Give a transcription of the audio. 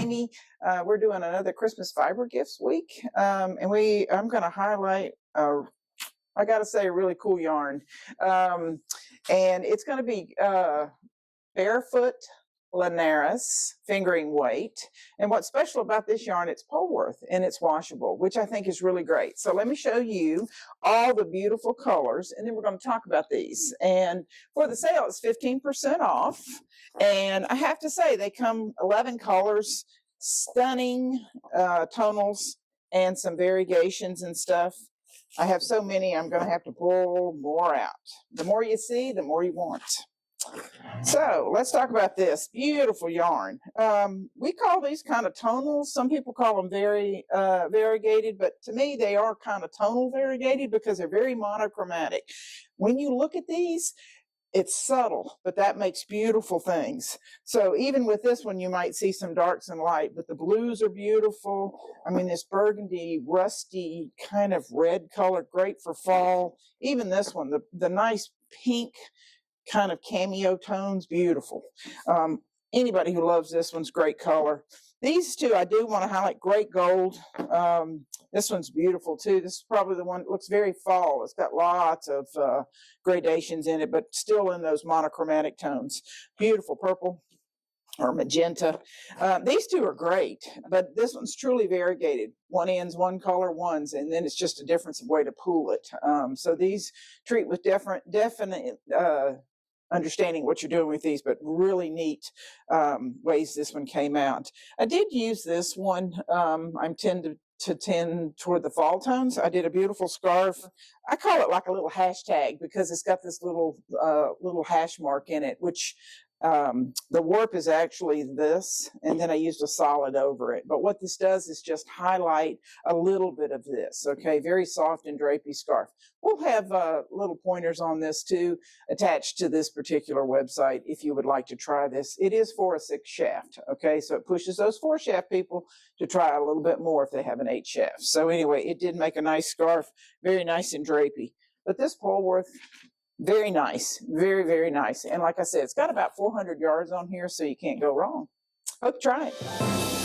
Amy. We're doing another Christmas Fiber Gifts week, and I'm going to highlight, I got to say, a really cool yarn, and it's going to be Barefoot Linares fingering weight. And what's special about this yarn, it's Polworth and it's washable, which I think is really great. So let me show you all the beautiful colors, and then we're going to talk about these. And for the sale, it's 15% off. And I have to say, they come 11 colors, stunning tonals, and some variegations and stuff. I have so many, I'm going to have to pull more out. The more you see, the more you want. So let's talk about this beautiful yarn. We call these kind of tonals. Some people call them very variegated, but to me they are kind of tonal variegated because they're very monochromatic. When you look at these, it's subtle, but that makes beautiful things. So even with this one, you might see some darks and light, but the blues are beautiful. I mean, this burgundy, rusty kind of red color, great for fall. Even this one, the nice pink kind of cameo tones, beautiful. Anybody who loves this one's great color. These two I do want to highlight. Great gold. This one's beautiful too. This is probably the one that looks very fall. It's got lots of gradations in it, but still in those monochromatic tones. Beautiful purple or magenta. These two are great, but this one's truly variegated. One ends one color, ones, and then it's just a difference of way to pull it. So these treat with definite understanding what you're doing with these, but really neat ways this one came out. I did use this one. I'm tend toward the fall tones. I did a beautiful scarf. I call it like a little hashtag because it's got this little hash mark in it, which the warp is actually this, and then I used a solid over it. But what this does is just highlight a little bit of this, okay? Very soft and drapey scarf. We'll have little pointers on this too attached to this particular website if you would like to try this. It is for a 6 shaft, okay? So it pushes those 4 shaft people to try a little bit more if they have an 8 shaft. So anyway, it did make a nice scarf, very nice and drapey. But this Polworth, very nice, very, very nice. And like I said, it's got about 400 yards on here, so you can't go wrong. Hope you try it.